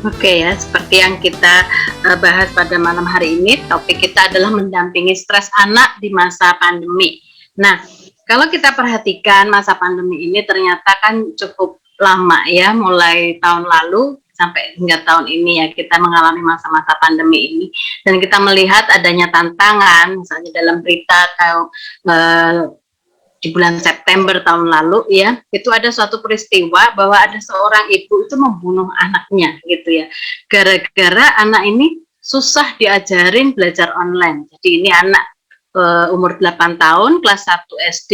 Oke ya, seperti yang kita bahas pada malam hari ini, topik kita adalah mendampingi stres anak di masa pandemi. Nah, kalau kita perhatikan masa pandemi ini ternyata kan cukup lama ya, mulai tahun lalu sampai hingga tahun ini ya kita mengalami masa-masa pandemi ini, dan kita melihat adanya tantangan, misalnya dalam berita atau di bulan September tahun lalu ya, itu ada suatu peristiwa bahwa ada seorang ibu itu membunuh anaknya gitu ya, gara-gara anak ini susah diajarin belajar online. Jadi ini anak umur 8 tahun kelas 1 SD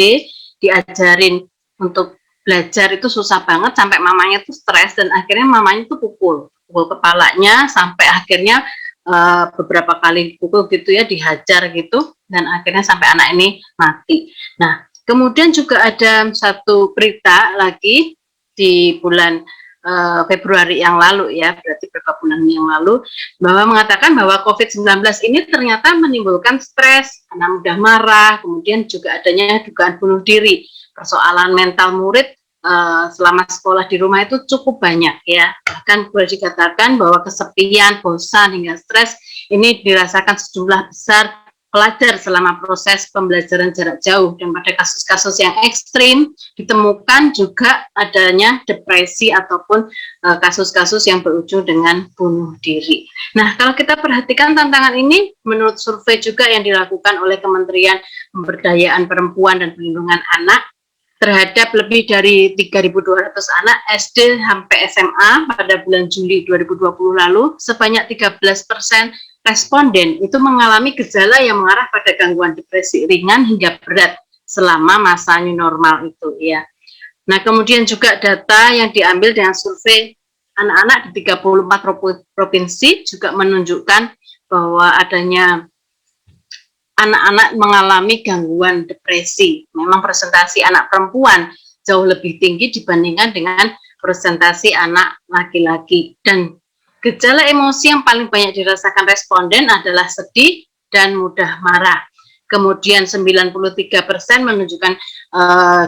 diajarin untuk belajar itu susah banget, sampai mamanya tuh stres dan akhirnya mamanya tuh pukul kepalanya sampai akhirnya beberapa kali dipukul gitu ya, dihajar gitu, dan akhirnya sampai anak ini mati. Nah, kemudian juga ada satu berita lagi di bulan Februari yang lalu ya, berarti beberapa bulan yang lalu, bahwa mengatakan bahwa COVID-19 ini ternyata menimbulkan stres, anak mudah marah, kemudian juga adanya dugaan bunuh diri. Persoalan mental murid selama sekolah di rumah itu cukup banyak ya. Bahkan boleh dikatakan bahwa kesepian, bosan, hingga stres ini dirasakan sejumlah besar pelajar selama proses pembelajaran jarak jauh, dan pada kasus-kasus yang ekstrim ditemukan juga adanya depresi ataupun kasus-kasus yang berujung dengan bunuh diri. Nah, kalau kita perhatikan tantangan ini, menurut survei juga yang dilakukan oleh Kementerian Pemberdayaan Perempuan dan Perlindungan Anak terhadap lebih dari 3.200 anak SD sampai SMA pada bulan Juli 2020 lalu, sebanyak 13% responden itu mengalami gejala yang mengarah pada gangguan depresi ringan hingga berat selama masa new normal itu ya. Nah, kemudian juga data yang diambil dengan survei anak-anak di 34 provinsi juga menunjukkan bahwa adanya anak-anak mengalami gangguan depresi. Memang presentasi anak perempuan jauh lebih tinggi dibandingkan dengan presentasi anak laki-laki. Dan gejala emosi yang paling banyak dirasakan responden adalah sedih dan mudah marah. Kemudian 93% menunjukkan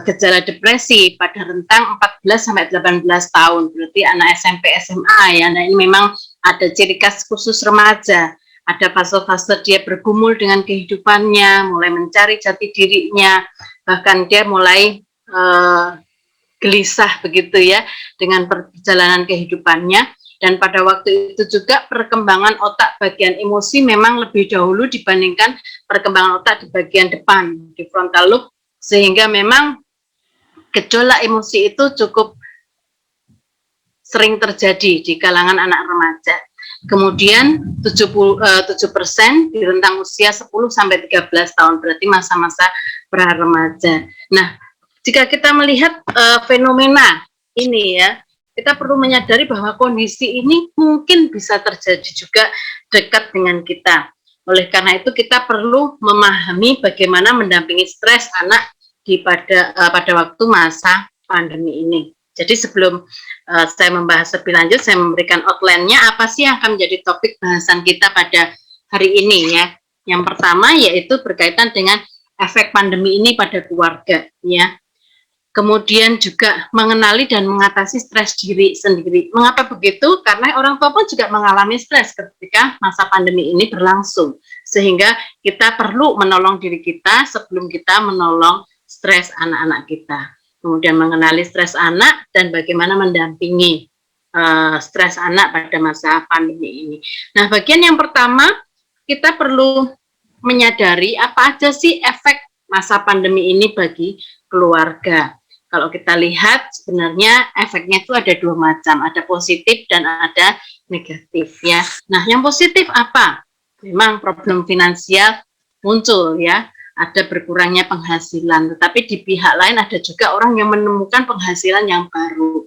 gejala depresi pada rentang 14 sampai 18 tahun. Berarti anak SMP SMA ya. Nah, ini memang ada ciri khas khusus remaja. Ada fase-fase dia bergumul dengan kehidupannya, mulai mencari jati dirinya, bahkan dia mulai gelisah begitu ya dengan perjalanan kehidupannya. Dan pada waktu itu juga perkembangan otak bagian emosi memang lebih dahulu dibandingkan perkembangan otak di bagian depan, di frontal lobe, sehingga memang gejolak emosi itu cukup sering terjadi di kalangan anak remaja. Kemudian 7% di rentang usia 10 sampai 13 tahun, berarti masa-masa pra remaja. Nah, jika kita melihat fenomena ini ya, kita perlu menyadari bahwa kondisi ini mungkin bisa terjadi juga dekat dengan kita. Oleh karena itu kita perlu memahami bagaimana mendampingi stres anak pada waktu masa pandemi ini. Jadi sebelum saya membahas lebih lanjut, saya memberikan outline-nya apa sih yang akan menjadi topik bahasan kita pada hari ini ya. Yang pertama yaitu berkaitan dengan efek pandemi ini pada keluarga ya. Kemudian juga mengenali dan mengatasi stres diri sendiri. Mengapa begitu? Karena orang tua pun juga mengalami stres ketika masa pandemi ini berlangsung. Sehingga kita perlu menolong diri kita sebelum kita menolong stres anak-anak kita. Kemudian mengenali stres anak dan bagaimana mendampingi stres anak pada masa pandemi ini. Nah, bagian yang pertama, kita perlu menyadari apa aja sih efek masa pandemi ini bagi keluarga. Kalau kita lihat sebenarnya efeknya itu ada dua macam, ada positif dan ada negatif ya. Nah, yang positif apa? Memang problem finansial muncul ya, ada berkurangnya penghasilan, tetapi di pihak lain ada juga orang yang menemukan penghasilan yang baru.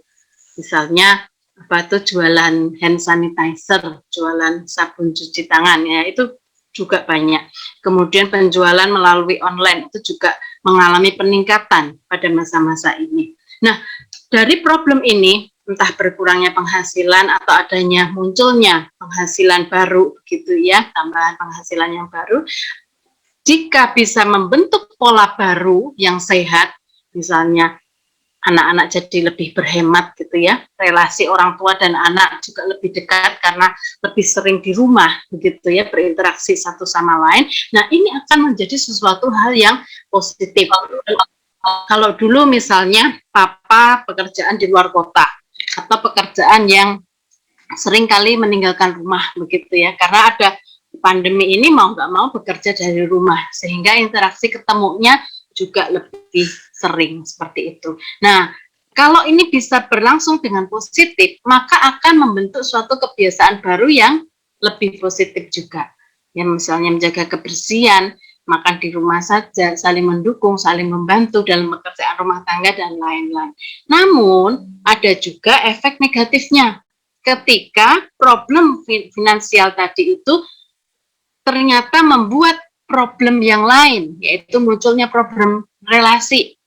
Misalnya apa tuh jualan hand sanitizer, jualan sabun cuci tangan ya, itu juga banyak. Kemudian penjualan melalui online itu juga mengalami peningkatan pada masa-masa ini. Nah, dari problem ini, entah berkurangnya penghasilan atau adanya munculnya penghasilan baru begitu ya, tambahan penghasilan yang baru, jika bisa membentuk pola baru yang sehat, misalnya anak-anak jadi lebih berhemat gitu ya, relasi orang tua dan anak juga lebih dekat karena lebih sering di rumah begitu ya, berinteraksi satu sama lain. Nah, ini akan menjadi sesuatu hal yang positif. Kalau dulu misalnya papa pekerjaan di luar kota atau pekerjaan yang sering kali meninggalkan rumah begitu ya, karena ada pandemi ini mau nggak mau bekerja dari rumah sehingga interaksi ketemunya juga lebih sering seperti itu. Nah, kalau ini bisa berlangsung dengan positif, maka akan membentuk suatu kebiasaan baru yang lebih positif juga. Ya, misalnya menjaga kebersihan, makan di rumah saja, saling mendukung, saling membantu dalam pekerjaan rumah tangga dan lain-lain. Namun, ada juga efek negatifnya. Ketika problem finansial tadi itu ternyata membuat problem yang lain, yaitu munculnya problem relasi.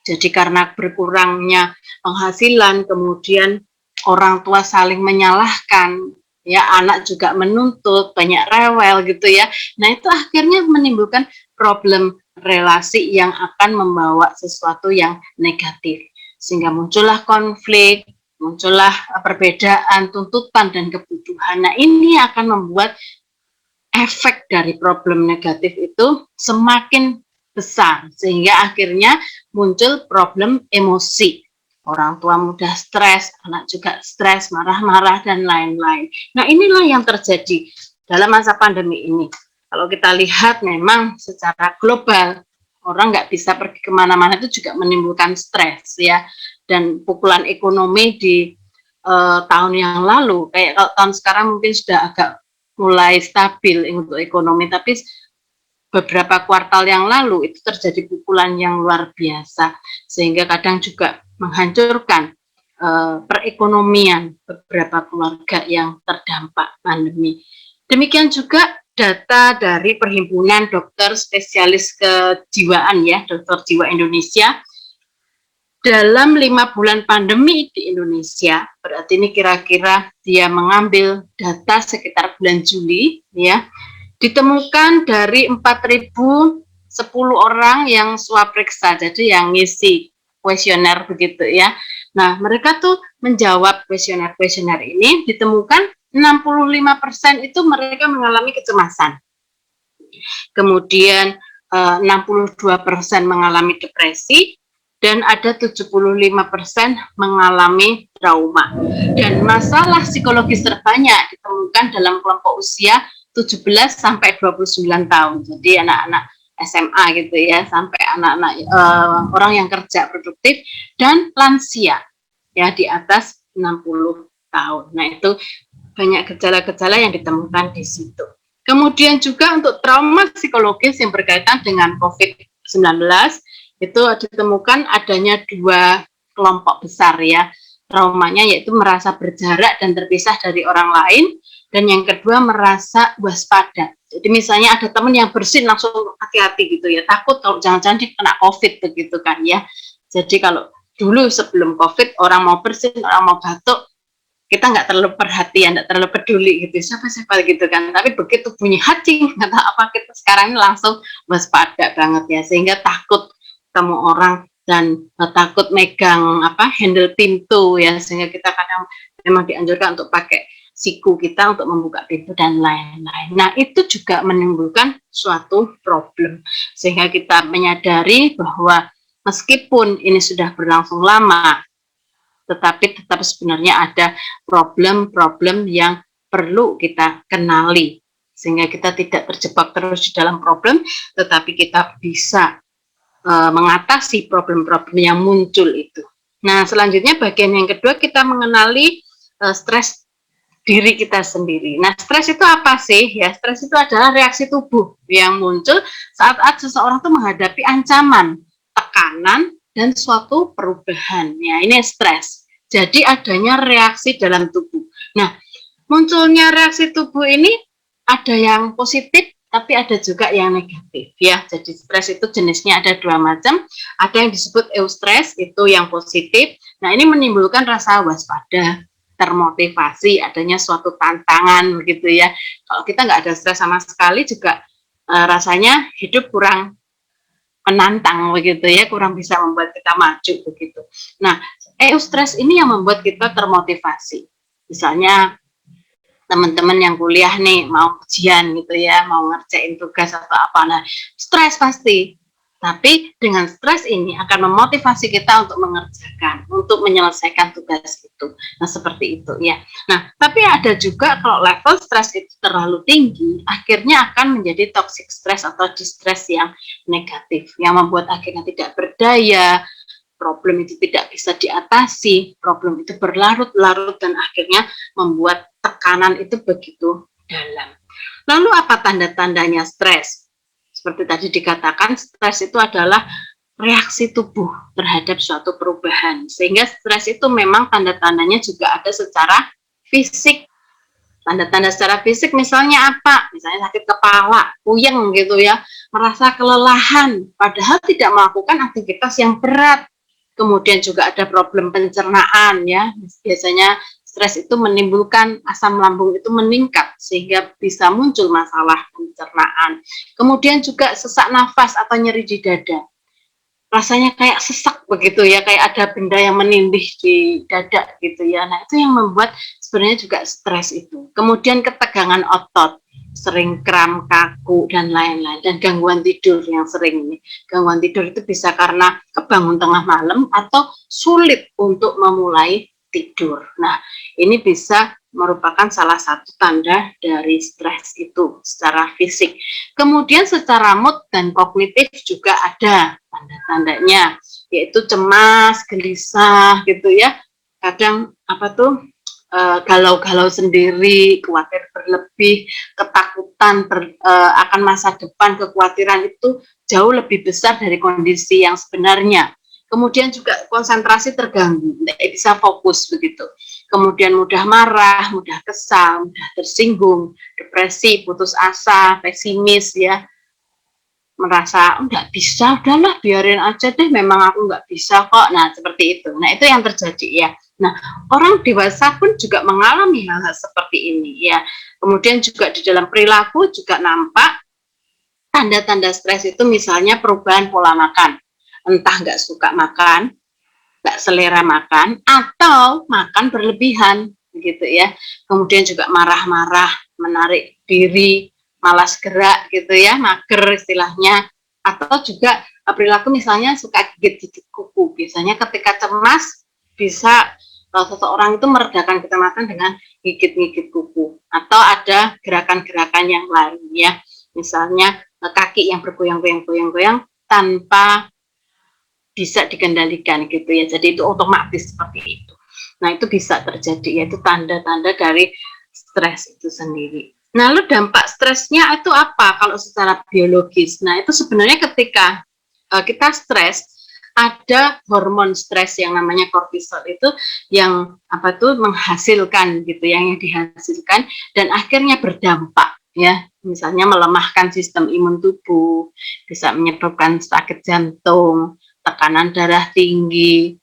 Jadi karena berkurangnya penghasilan, kemudian orang tua saling menyalahkan, ya anak juga menuntut, banyak rewel gitu ya. Nah itu akhirnya menimbulkan problem relasi yang akan membawa sesuatu yang negatif. Sehingga muncullah konflik, muncullah perbedaan tuntutan dan kebutuhan. Nah ini akan membuat efek dari problem negatif itu semakin besar sehingga akhirnya muncul problem emosi. Orang tua mudah stres, anak juga stres, marah-marah dan lain-lain. Nah, inilah yang terjadi dalam masa pandemi ini. Kalau kita lihat memang secara global orang nggak bisa pergi kemana-mana itu juga menimbulkan stres ya, dan pukulan ekonomi di tahun yang lalu kayak kalau tahun sekarang mungkin sudah agak mulai stabil untuk ekonomi, tapi beberapa kuartal yang lalu itu terjadi pukulan yang luar biasa sehingga kadang juga menghancurkan perekonomian beberapa keluarga yang terdampak pandemi. Demikian juga data dari Perhimpunan Dokter Spesialis Kejiwaan ya, Dokter Jiwa Indonesia. Dalam 5 bulan pandemi di Indonesia, berarti ini kira-kira dia mengambil data sekitar bulan Juli, ya, ditemukan dari 4.010 orang yang swab periksa, jadi yang ngisi kuesioner begitu ya. Nah, mereka tuh menjawab kuesioner ini, ditemukan 65% itu mereka mengalami kecemasan. Kemudian 62% mengalami depresi, dan ada 75% mengalami trauma. Dan masalah psikologis terbanyak ditemukan dalam kelompok usia 17 sampai 29 tahun. Jadi anak-anak SMA gitu ya, sampai anak-anak orang yang kerja produktif dan lansia ya di atas 60 tahun. Nah, itu banyak gejala-gejala yang ditemukan di situ. Kemudian juga untuk trauma psikologis yang berkaitan dengan COVID-19 itu ditemukan adanya 2 kelompok besar ya traumanya, yaitu merasa berjarak dan terpisah dari orang lain, dan yang kedua merasa waspada. Jadi misalnya ada teman yang bersin langsung hati-hati gitu ya, takut kalau jangan-jangan dia kena COVID begitu kan ya. Jadi kalau dulu sebelum COVID orang mau bersin, orang mau batuk, kita nggak terlalu perhatian, nggak terlalu peduli gitu, siapa-siapa gitu kan. Tapi begitu bunyi hacing, nggak tahu apa, kita sekarang ini langsung waspada banget ya, sehingga takut ketemu orang dan takut megang handle pintu ya, sehingga kita kadang memang dianjurkan untuk pakai siku kita untuk membuka pintu dan lain-lain. Nah, itu juga menimbulkan suatu problem sehingga kita menyadari bahwa meskipun ini sudah berlangsung lama, tetapi tetap sebenarnya ada problem-problem yang perlu kita kenali sehingga kita tidak terjebak terus di dalam problem, tetapi kita bisa mengatasi problem-problem yang muncul itu. Nah, selanjutnya bagian yang kedua kita mengenali stres diri kita sendiri. Nah, stres itu apa sih? Ya, stres itu adalah reaksi tubuh yang muncul saat seseorang itu menghadapi ancaman, tekanan, dan suatu perubahan. Ya, ini stres. Jadi adanya reaksi dalam tubuh. Nah, munculnya reaksi tubuh ini ada yang positif, tapi ada juga yang negatif ya. Jadi stres itu jenisnya ada 2 macam. Ada yang disebut eustress, itu yang positif. Nah, ini menimbulkan rasa waspada, termotivasi, adanya suatu tantangan begitu ya. Kalau kita nggak ada stres sama sekali juga rasanya hidup kurang menantang begitu ya, kurang bisa membuat kita maju begitu. Nah, eustress ini yang membuat kita termotivasi. Misalnya teman-teman yang kuliah nih mau ujian gitu ya, mau ngerjain tugas atau apa, nah stres pasti. Tapi dengan stres ini akan memotivasi kita untuk mengerjakan, untuk menyelesaikan tugas itu. Nah, seperti itu ya. Nah, tapi ada juga kalau level stres itu terlalu tinggi, akhirnya akan menjadi toxic stress atau distress yang negatif, yang membuat akhirnya tidak berdaya, problem itu tidak bisa diatasi, problem itu berlarut-larut dan akhirnya membuat tekanan itu begitu dalam. Lalu apa tanda-tandanya stres? Seperti tadi dikatakan, stres itu adalah reaksi tubuh terhadap suatu perubahan. Sehingga stres itu memang tanda-tandanya juga ada secara fisik. Tanda-tanda secara fisik misalnya apa? Misalnya sakit kepala, puyeng gitu ya, merasa kelelahan, padahal tidak melakukan aktivitas yang berat. Kemudian juga ada problem pencernaan ya, biasanya stres itu menimbulkan asam lambung itu meningkat sehingga bisa muncul masalah pencernaan. Kemudian juga sesak nafas atau nyeri di dada, rasanya kayak sesak begitu ya, kayak ada benda yang menindih di dada gitu ya. Nah, itu yang membuat sebenarnya juga stres itu. Kemudian ketegangan otot, sering kram, kaku, dan lain-lain. Dan gangguan tidur yang sering ini. Gangguan tidur itu bisa karena kebangun tengah malam atau sulit untuk memulai tidur. Nah, ini bisa merupakan salah satu tanda dari stres itu secara fisik. Kemudian secara mood dan kognitif juga ada tanda-tandanya, yaitu cemas, gelisah gitu ya. Kadang apa tuh galau-galau sendiri, khawatir berlebih, ketakutan akan masa depan, kekhawatiran itu jauh lebih besar dari kondisi yang sebenarnya. Kemudian juga konsentrasi terganggu, tidak bisa fokus begitu. Kemudian mudah marah, mudah kesal, mudah tersinggung, depresi, putus asa, pesimis ya, merasa nggak bisa, udahlah biarin aja deh, memang aku nggak bisa kok. Nah, seperti itu. Nah, itu yang terjadi ya. Nah, orang dewasa pun juga mengalami hal-hal seperti ini ya. Kemudian juga di dalam perilaku juga nampak tanda-tanda stres itu, misalnya perubahan pola makan. Entah nggak suka makan, nggak selera makan, atau makan berlebihan gitu ya. Kemudian juga marah-marah, menarik diri, malas gerak gitu ya, mager istilahnya. Atau juga perilaku misalnya suka gigit-gigit kuku. Biasanya ketika cemas bisa seseorang itu meredakan kecemasan dengan gigit-gigit kuku. Atau ada gerakan-gerakan yang lain ya. Misalnya kaki yang bergoyang-goyang tanpa bisa dikendalikan gitu ya. Jadi itu otomatis seperti itu. Nah, itu bisa terjadi, yaitu tanda-tanda dari stres itu sendiri. Nah, lalu dampak stresnya itu apa kalau secara biologis? Nah, itu sebenarnya ketika kita stres, ada hormon stres yang namanya kortisol itu yang apa tuh menghasilkan gitu, yang dihasilkan dan akhirnya berdampak ya, misalnya melemahkan sistem imun tubuh, bisa menyebabkan sakit jantung, tekanan darah tinggi,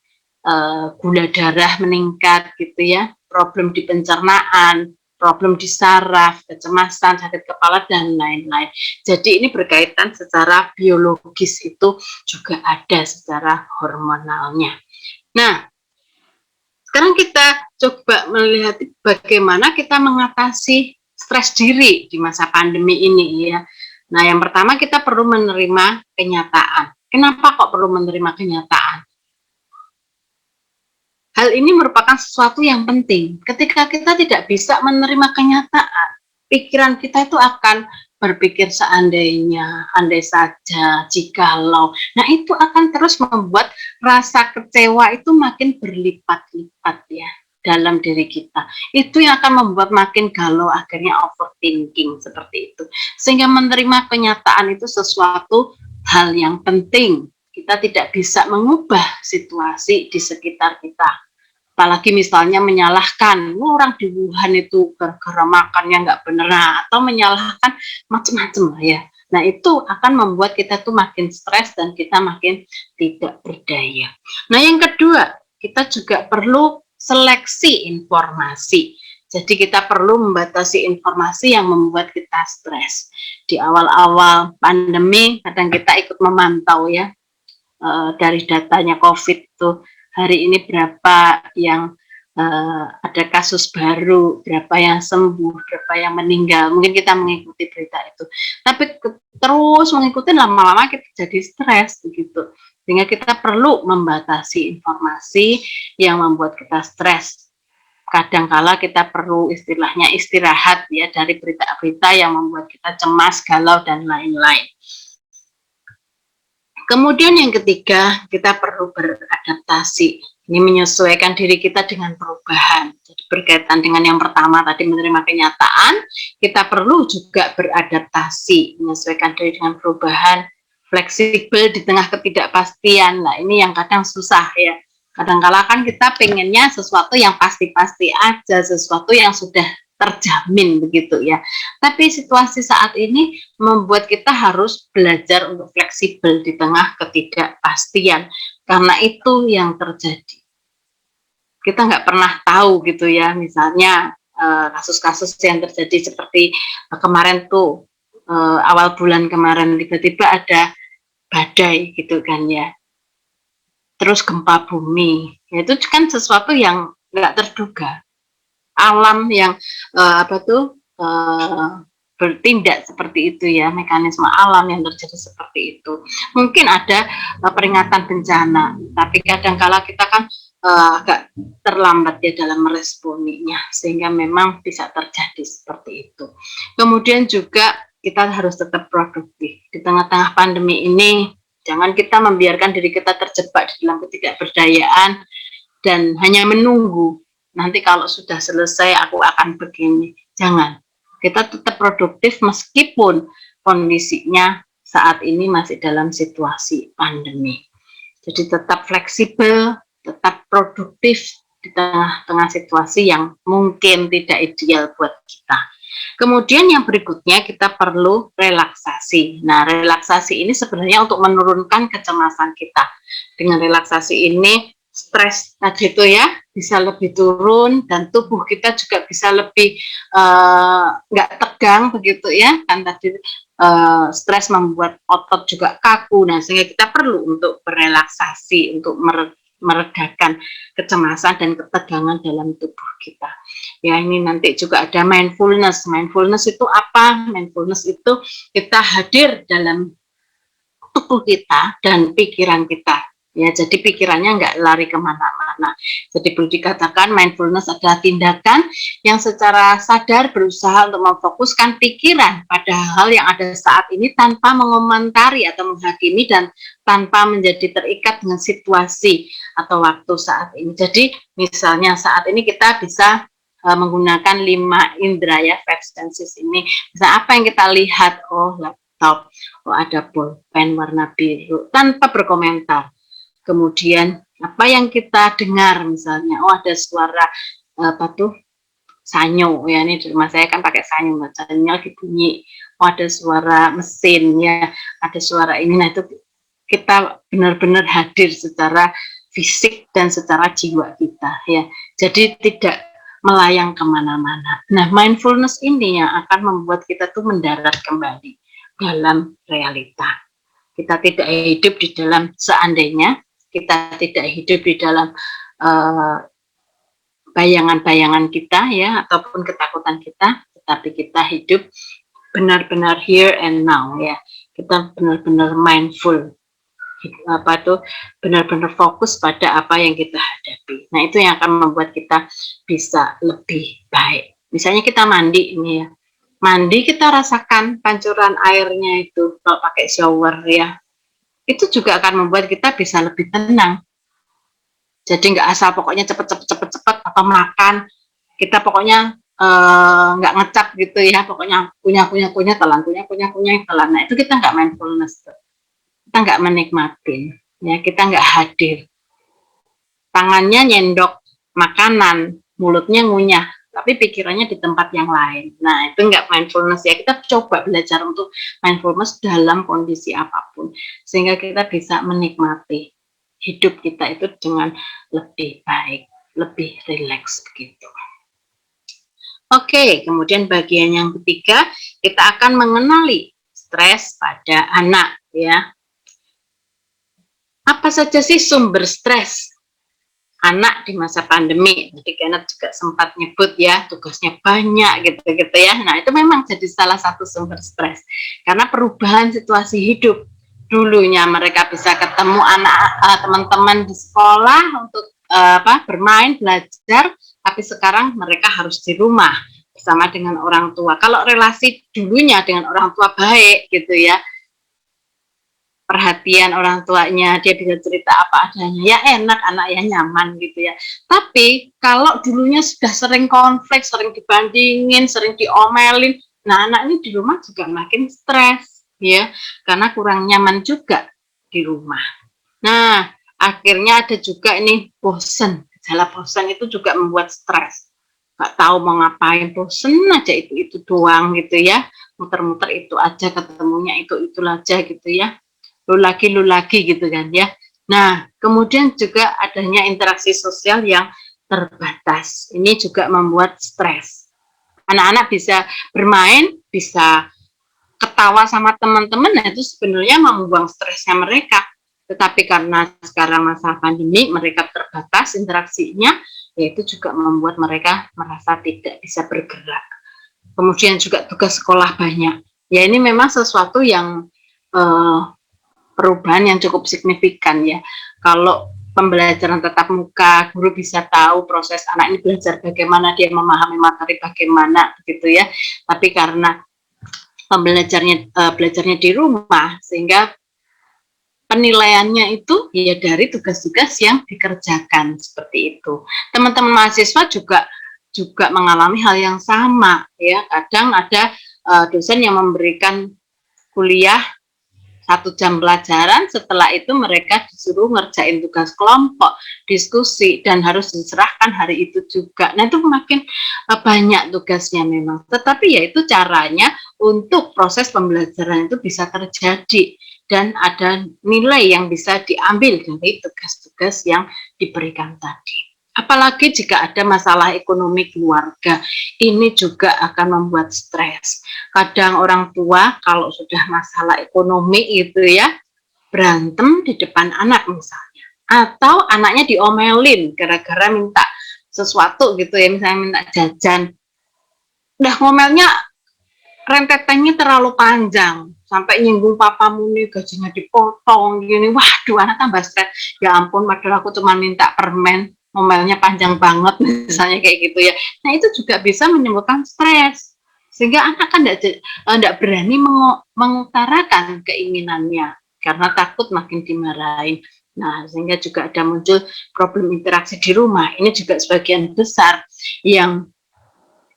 gula darah meningkat gitu ya, problem di pencernaan, problem di saraf, kecemasan, sakit kepala, dan lain-lain. Jadi ini berkaitan secara biologis itu juga ada secara hormonalnya. Nah, sekarang kita coba melihat bagaimana kita mengatasi stres diri di masa pandemi ini ya. Nah, yang pertama kita perlu menerima kenyataan. Kenapa kok perlu menerima kenyataan? Hal ini merupakan sesuatu yang penting. Ketika kita tidak bisa menerima kenyataan, pikiran kita itu akan berpikir seandainya, andai saja, jikalau. Nah, itu akan terus membuat rasa kecewa itu makin berlipat-lipat ya dalam diri kita. Itu yang akan membuat makin galau, akhirnya overthinking seperti itu. Sehingga menerima kenyataan itu sesuatu hal yang penting. Kita tidak bisa mengubah situasi di sekitar kita. Apalagi misalnya menyalahkan orang di Wuhan itu gara-gara makannya nggak benar, atau menyalahkan macam-macam lah ya. Nah, itu akan membuat kita tuh makin stres dan kita makin tidak berdaya. Nah, yang kedua, kita juga perlu seleksi informasi. Jadi kita perlu membatasi informasi yang membuat kita stres. Di awal-awal pandemi, kadang kita ikut memantau ya, dari datanya COVID tuh hari ini berapa yang ada kasus baru, berapa yang sembuh, berapa yang meninggal. Mungkin kita mengikuti berita itu. Tapi terus mengikuti lama-lama kita jadi stres begitu. Sehingga kita perlu membatasi informasi yang membuat kita stres. Kadangkala kita perlu istilahnya istirahat ya dari berita-berita yang membuat kita cemas, galau dan lain-lain. Kemudian yang ketiga, kita perlu beradaptasi. Ini menyesuaikan diri kita dengan perubahan. Jadi berkaitan dengan yang pertama tadi menerima kenyataan, kita perlu juga beradaptasi, menyesuaikan diri dengan perubahan, fleksibel di tengah ketidakpastian. Nah, ini yang kadang susah ya. Kadang-kala kan kita pengennya sesuatu yang pasti-pasti aja, sesuatu yang sudah terjamin begitu ya. Tapi situasi saat ini membuat kita harus belajar untuk fleksibel di tengah ketidakpastian, karena itu yang terjadi. Kita nggak pernah tahu gitu ya, misalnya kasus-kasus yang terjadi seperti kemarin tuh, awal bulan kemarin tiba-tiba ada badai gitu kan ya, terus gempa bumi, itu kan sesuatu yang nggak terduga. Alam yang bertindak seperti itu ya, mekanisme alam yang terjadi seperti itu. Mungkin ada peringatan bencana, tapi kadangkala kita kan agak terlambat ya dalam meresponinya, sehingga memang bisa terjadi seperti itu. Kemudian juga kita harus tetap produktif di tengah-tengah pandemi ini. Jangan kita membiarkan diri kita terjebak di dalam ketidakberdayaan dan hanya menunggu nanti kalau sudah selesai aku akan begini. Jangan. Kita tetap produktif meskipun kondisinya saat ini masih dalam situasi pandemi. Jadi tetap fleksibel, tetap produktif di tengah-tengah situasi yang mungkin tidak ideal buat kita. Kemudian yang berikutnya kita perlu relaksasi. Nah, relaksasi ini sebenarnya untuk menurunkan kecemasan kita. Dengan relaksasi ini stres tadi itu ya bisa lebih turun dan tubuh kita juga bisa lebih nggak tegang begitu ya, kan tadi stres membuat otot juga kaku. Nah, sehingga kita perlu untuk berelaksasi untuk meredakan kecemasan dan ketegangan dalam tubuh kita. Ya, ini nanti juga ada mindfulness. Mindfulness itu apa? Mindfulness itu kita hadir dalam tubuh kita dan pikiran kita. Ya, jadi pikirannya nggak lari kemana-mana. Jadi perlu dikatakan mindfulness adalah tindakan yang secara sadar berusaha untuk memfokuskan pikiran pada hal yang ada saat ini tanpa mengomentari atau menghakimi dan tanpa menjadi terikat dengan situasi atau waktu saat ini. Jadi misalnya saat ini kita bisa menggunakan 5 indera ya, five senses ini. Misalnya apa yang kita lihat, oh laptop, oh ada pulpen warna biru, tanpa berkomentar. Kemudian apa yang kita dengar misalnya, oh ada suara apa tuh sanyo ya, ini di rumah saya kan pakai sanyo, sanyo lagi bunyi, oh ada suara mesin ya, ada suara ini. Nah itu kita benar-benar hadir secara fisik dan secara jiwa kita ya, jadi tidak melayang kemana-mana. Nah, mindfulness ini yang akan membuat kita tuh mendarat kembali dalam realita. Kita tidak hidup di dalam seandainya, kita tidak hidup di dalam bayangan-bayangan kita ya, ataupun ketakutan kita, tetapi kita hidup benar-benar here and now ya. Kita benar-benar mindful, apa tuh, benar-benar fokus pada apa yang kita hadapi. Nah, itu yang akan membuat kita bisa lebih baik. Misalnya kita mandi ini ya, mandi kita rasakan pancuran airnya itu kalau pakai shower ya, itu juga akan membuat kita bisa lebih tenang. Jadi nggak asal pokoknya cepet atau makan kita pokoknya nggak ngecap gitu ya, pokoknya kunyah telan. Nah itu kita nggak mindfulness, kita nggak menikmatin ya, kita nggak hadir. Tangannya nyendok makanan, mulutnya ngunyah, tapi pikirannya di tempat yang lain. Nah, itu nggak mindfulness ya. Kita coba belajar untuk mindfulness dalam kondisi apapun, sehingga kita bisa menikmati hidup kita itu dengan lebih baik, lebih rileks begitu. Oke, kemudian bagian yang ketiga, kita akan mengenali stres pada anak ya. Apa saja sih sumber stres anak di masa pandemi? Tadi Kenneth juga sempat nyebut ya, tugasnya banyak gitu-gitu ya. Nah, itu memang jadi salah satu sumber stres. Karena perubahan situasi hidup. Dulunya mereka bisa ketemu teman-teman di sekolah untuk bermain, belajar, tapi sekarang mereka harus di rumah bersama dengan orang tua. Kalau relasi dulunya dengan orang tua baik gitu ya, perhatian orang tuanya, dia bisa cerita apa adanya, ya enak, anak ya nyaman gitu ya. Tapi kalau dulunya sudah sering konflik, sering dibandingin, sering diomelin, nah anak ini di rumah juga makin stres ya, karena kurang nyaman juga di rumah. Nah, akhirnya ada juga ini bosen, gejala bosen itu juga membuat stres. Gak tahu mau ngapain, bosen aja itu doang gitu ya, muter-muter itu aja, ketemunya itu aja gitu ya, lu lagi gitu kan ya. Nah, kemudian juga adanya interaksi sosial yang terbatas. Ini juga membuat stres. Anak-anak bisa bermain, bisa ketawa sama teman-teman, nah itu sebenarnya membuang stresnya mereka. Tetapi karena sekarang masa pandemi, mereka terbatas interaksinya, yaitu juga membuat mereka merasa tidak bisa bergerak. Kemudian juga tugas sekolah banyak. Ya ini memang sesuatu yang perubahan yang cukup signifikan ya. Kalau pembelajaran tatap muka, guru bisa tahu proses anak ini belajar bagaimana, dia memahami materi bagaimana gitu ya. Tapi karena belajarnya di rumah, sehingga penilaiannya itu ya dari tugas-tugas yang dikerjakan seperti itu. Teman-teman mahasiswa juga mengalami hal yang sama ya. Kadang ada dosen yang memberikan kuliah 1 jam pelajaran, setelah itu mereka disuruh ngerjain tugas kelompok, diskusi, dan harus diserahkan hari itu juga. Nah itu makin banyak tugasnya memang, tetapi ya itu caranya untuk proses pembelajaran itu bisa terjadi dan ada nilai yang bisa diambil dari tugas-tugas yang diberikan tadi. Apalagi jika ada masalah ekonomi keluarga, ini juga akan membuat stres. Kadang orang tua kalau sudah masalah ekonomi itu ya, berantem di depan anak misalnya. Atau anaknya diomelin gara-gara minta sesuatu gitu ya, misalnya minta jajan. Udah ngomelnya rentetannya terlalu panjang, sampai nyinggung papamu nih gajinya dipotong gini, waduh anak tambah stres. Ya ampun, padahal aku cuma minta permen, ngomelnya panjang banget misalnya kayak gitu ya. Nah itu juga bisa menimbulkan stres, sehingga anak kan tidak berani mengutarakan keinginannya karena takut makin dimarahin. Nah sehingga juga ada muncul problem interaksi di rumah. Ini juga sebagian besar yang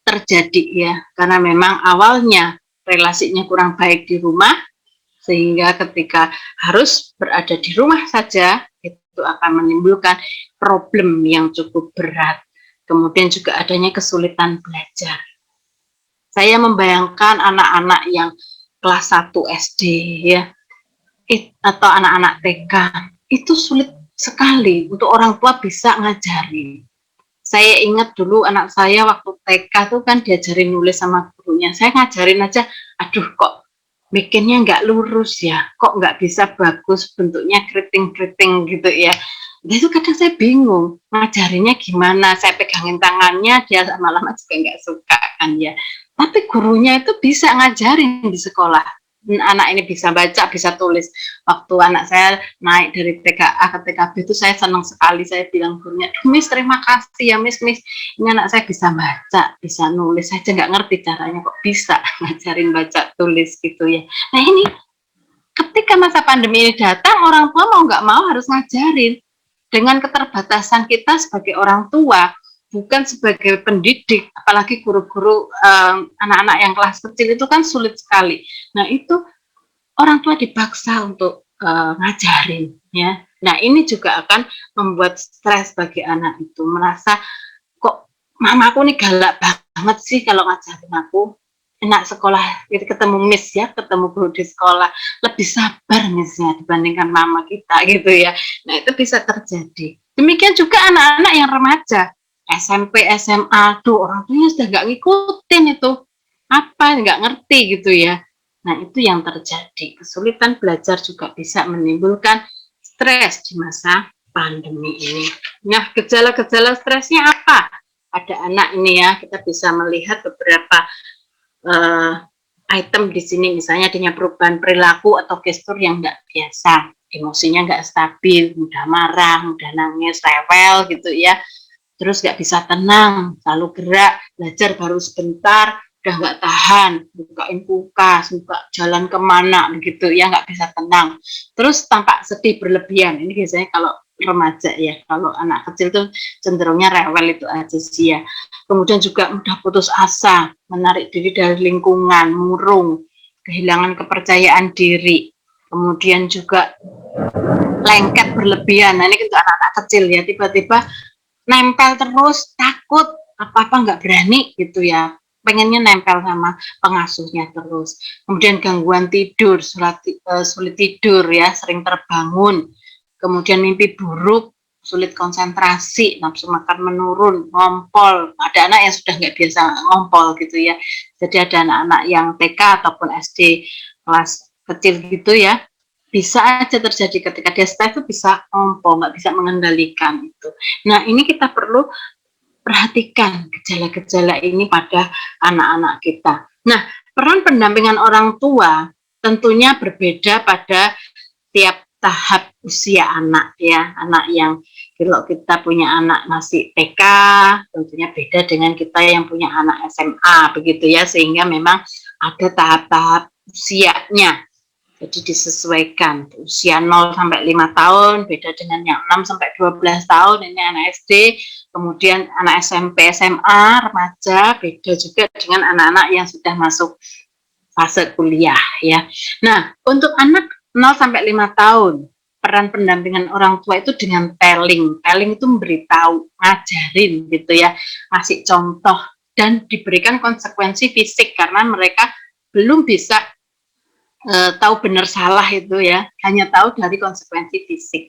terjadi ya, karena memang awalnya relasinya kurang baik di rumah, sehingga ketika harus berada di rumah saja itu akan menimbulkan problem yang cukup berat. Kemudian juga adanya kesulitan belajar. Saya membayangkan anak-anak yang kelas 1 SD ya, atau anak-anak TK, itu sulit sekali untuk orang tua bisa ngajarin. Saya ingat dulu anak saya waktu TK tuh kan diajarin nulis sama gurunya. Saya ngajarin aja, aduh kok bikinnya nggak lurus ya, kok nggak bisa bagus bentuknya keriting-keriting gitu ya. Nah, itu kadang saya bingung ngajarinnya gimana. Saya pegangin tangannya, dia lama-lama juga nggak suka kan ya. Tapi gurunya itu bisa ngajarin di sekolah. Anak ini bisa baca, bisa tulis. Waktu anak saya naik dari TKA ke TKB itu saya senang sekali. Saya bilang gurunya, Miss terima kasih ya Miss, ini anak saya bisa baca, bisa nulis. Saya aja nggak ngerti caranya kok bisa ngajarin baca tulis gitu ya. Nah ini ketika masa pandemi ini datang, orang tua mau nggak mau harus ngajarin. Dengan keterbatasan kita sebagai orang tua, bukan sebagai pendidik, apalagi guru-guru anak-anak yang kelas kecil itu kan sulit sekali. Nah itu orang tua dipaksa untuk ngajarin ya. Nah ini juga akan membuat stres bagi anak itu, merasa kok mamaku nih galak banget sih kalau ngajarin aku. Enak sekolah gitu, ketemu miss ya, ketemu guru di sekolah lebih sabar missnya dibandingkan mama kita gitu ya. Nah itu bisa terjadi. Demikian juga anak-anak yang remaja. SMP, SMA, tuh orang tuanya sudah nggak ngikutin itu, apa, nggak ngerti gitu ya. Nah, itu yang terjadi. Kesulitan belajar juga bisa menimbulkan stres di masa pandemi ini. Nah, gejala-gejala stresnya apa? Ada anak ini ya, kita bisa melihat beberapa uh, item di sini, misalnya adanya perubahan perilaku atau gestur yang nggak biasa, emosinya nggak stabil, mudah marah, mudah nangis, rewel gitu ya, terus nggak bisa tenang, selalu gerak, belajar baru sebentar, udah nggak tahan, bukain kulkas, buka jalan kemana begitu ya, nggak bisa tenang. Terus tampak sedih berlebihan, ini biasanya kalau remaja ya, kalau anak kecil tuh cenderungnya rewel itu aja sih ya. Kemudian juga mudah putus asa, menarik diri dari lingkungan, murung, kehilangan kepercayaan diri, kemudian juga lengket berlebihan. Nah, ini untuk anak-anak kecil ya, tiba-tiba nempel terus, takut, apa-apa nggak berani gitu ya, pengennya nempel sama pengasuhnya terus. Kemudian gangguan tidur, sulit tidur ya, sering terbangun, kemudian mimpi buruk, sulit konsentrasi, nafsu makan menurun, ngompol. Ada anak yang sudah nggak biasa ngompol gitu ya, jadi ada anak-anak yang TK ataupun SD kelas kecil gitu ya, bisa aja terjadi ketika dia stres itu bisa ngompol, nggak bisa mengendalikan itu. Nah, ini kita perlu perhatikan gejala-gejala ini pada anak-anak kita. Nah, peran pendampingan orang tua tentunya berbeda pada tiap tahap usia anak ya. Anak yang kalau kita punya anak masih TK tentunya beda dengan kita yang punya anak SMA begitu ya, sehingga memang ada tahap-tahap usianya. Jadi disesuaikan, usia 0 sampai 5 tahun beda dengan yang 6 sampai 12 tahun, ini anak SD, kemudian anak SMP, SMA, remaja, beda juga dengan anak-anak yang sudah masuk fase kuliah ya. Nah, untuk anak 0 sampai 5 tahun, peran pendampingan orang tua itu dengan telling. Telling itu memberitahu, ngajarin gitu ya, ngasih contoh dan diberikan konsekuensi fisik karena mereka belum bisa tahu benar salah itu ya, hanya tahu dari konsekuensi fisik.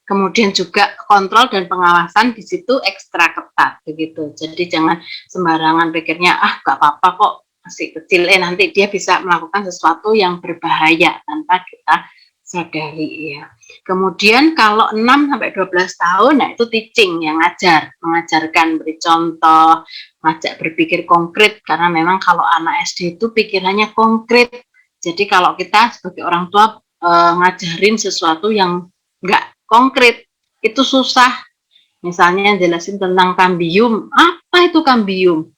Kemudian juga kontrol dan pengawasan di situ ekstra ketat begitu. Jadi jangan sembarangan pikirnya gak apa-apa kok masih kecil, nanti dia bisa melakukan sesuatu yang berbahaya tanpa kita sadari ya. Kemudian kalau 6 sampai 12 tahun, nah itu teaching, yang mengajarkan, beri contoh, ngajak berpikir konkret, karena memang kalau anak SD itu pikirannya konkret. Jadi kalau kita sebagai orang tua ngajarin sesuatu yang nggak konkret, itu susah. Misalnya jelasin tentang kambium, apa itu kambium?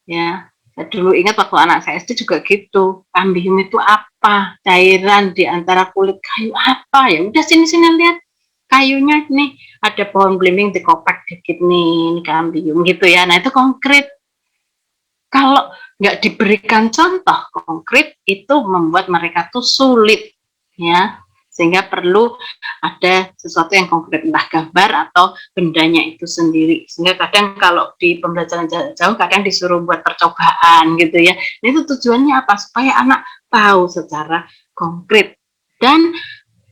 Ya, saya dulu ingat waktu anak saya SD juga gitu. Kambium itu apa? Cairan di antara kulit kayu apa? Ya udah sini-sini lihat kayunya nih, ada pohon belimbing dikopak dikit nih, ini kambium gitu ya. Nah itu konkret. Kalau nggak diberikan contoh konkret, itu membuat mereka tuh sulit ya, sehingga perlu ada sesuatu yang konkret, entah gambar atau bendanya itu sendiri. Sehingga kadang kalau di pembelajaran jarak jauh kadang disuruh buat percobaan gitu ya. Nah, itu tujuannya apa? Supaya anak tahu secara konkret, dan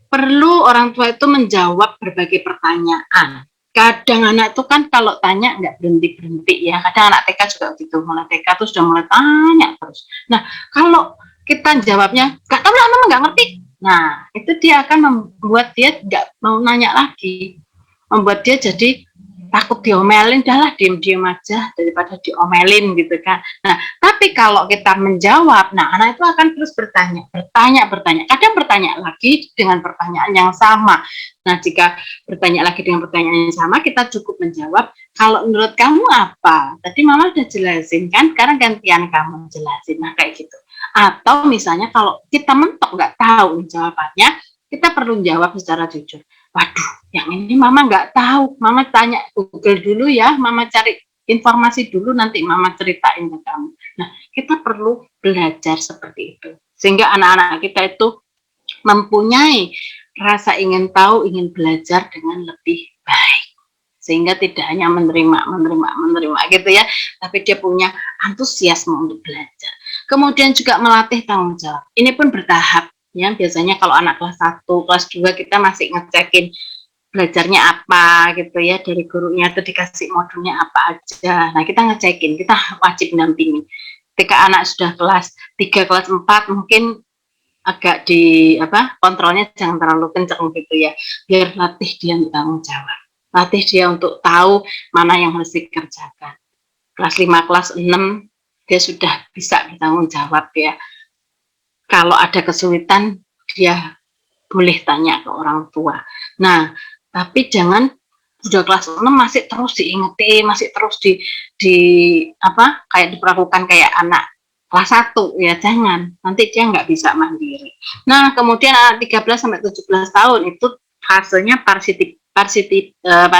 perlu orang tua itu menjawab berbagai pertanyaan. Kadang anak itu kan kalau tanya nggak berhenti-berhenti ya. Kadang anak TK juga gitu, mulai TK tuh sudah mulai tanya terus. Nah, kalau kita jawabnya, nggak tahu lah, mama nggak ngerti. Nah, itu dia akan membuat dia nggak mau nanya lagi. Membuat dia jadi takut diomelin, udahlah diem-diem aja daripada diomelin gitu kan. Nah, tapi kalau kita menjawab, nah anak itu akan terus bertanya, kadang bertanya lagi dengan pertanyaan yang sama. Nah, jika bertanya lagi dengan pertanyaan yang sama, kita cukup menjawab, kalau menurut kamu apa? Tadi mama udah jelasin kan, sekarang gantian kamu jelasin. Nah, kayak gitu. Atau misalnya kalau kita mentok nggak tahu jawabannya, kita perlu jawab secara jujur. Waduh, yang ini mama nggak tahu, mama tanya Google dulu ya, mama cari informasi dulu, nanti mama ceritain ke kamu. Nah, kita perlu belajar seperti itu, sehingga anak-anak kita itu mempunyai rasa ingin tahu, ingin belajar dengan lebih baik, sehingga tidak hanya menerima gitu ya, tapi dia punya antusiasme untuk belajar. Kemudian juga melatih tanggung jawab, ini pun bertahap ya. Biasanya kalau anak kelas 1, kelas 2 kita masih ngecekin belajarnya apa gitu ya, dari gurunya itu dikasih modulnya apa aja. Nah, kita ngecekin, kita wajib mendampingi. Ketika anak sudah kelas 3, kelas 4 mungkin agak kontrolnya jangan terlalu kencang gitu ya, biar latih dia untuk tanggung jawab, latih dia untuk tahu mana yang harus dikerjakan. Kelas 5, kelas 6 dia sudah bisa bertanggung jawab ya. Kalau ada kesulitan dia boleh tanya ke orang tua. Nah, tapi jangan sudah kelas 6 masih terus diingeti, masih terus kayak diperlakukan kayak anak kelas 1 ya, jangan. Nanti dia nggak bisa mandiri. Nah, kemudian anak 13 sampai 17 tahun itu fasenya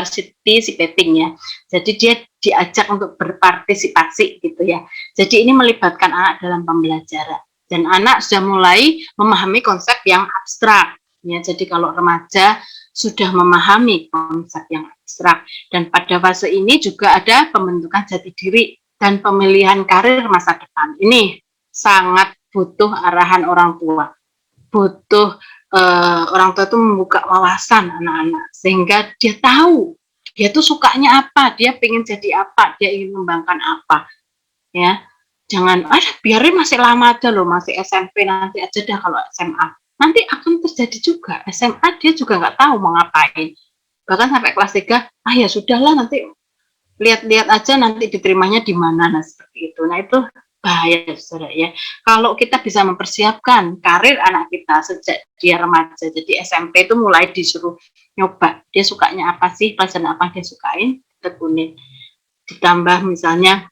participating ya. Jadi dia diajak untuk berpartisipasi gitu ya. Jadi ini melibatkan anak dalam pembelajaran dan anak sudah mulai memahami konsep yang abstrak. Ya, jadi kalau remaja sudah memahami konsep yang abstrak dan pada fase ini juga ada pembentukan jati diri dan pemilihan karir masa depan. Ini sangat butuh arahan orang tua, butuh orang tua itu membuka wawasan anak-anak sehingga dia tahu dia tuh sukanya apa, dia pengen jadi apa, dia ingin mengembangkan apa, ya. Jangan biarin masih lama aja loh, masih SMP nanti aja dah kalau SMA. Nanti akan terjadi juga SMA dia juga nggak tahu mau ngapain. Bahkan sampai kelas 3, ya sudahlah nanti lihat-lihat aja nanti diterimanya di mana, nah seperti itu. Nah itu bahaya saudara ya. Kalau kita bisa mempersiapkan karir anak kita sejak dia remaja, jadi SMP itu mulai disuruh nyoba, dia sukanya apa sih, pelajaran apa dia sukain, tekunin. Ditambah misalnya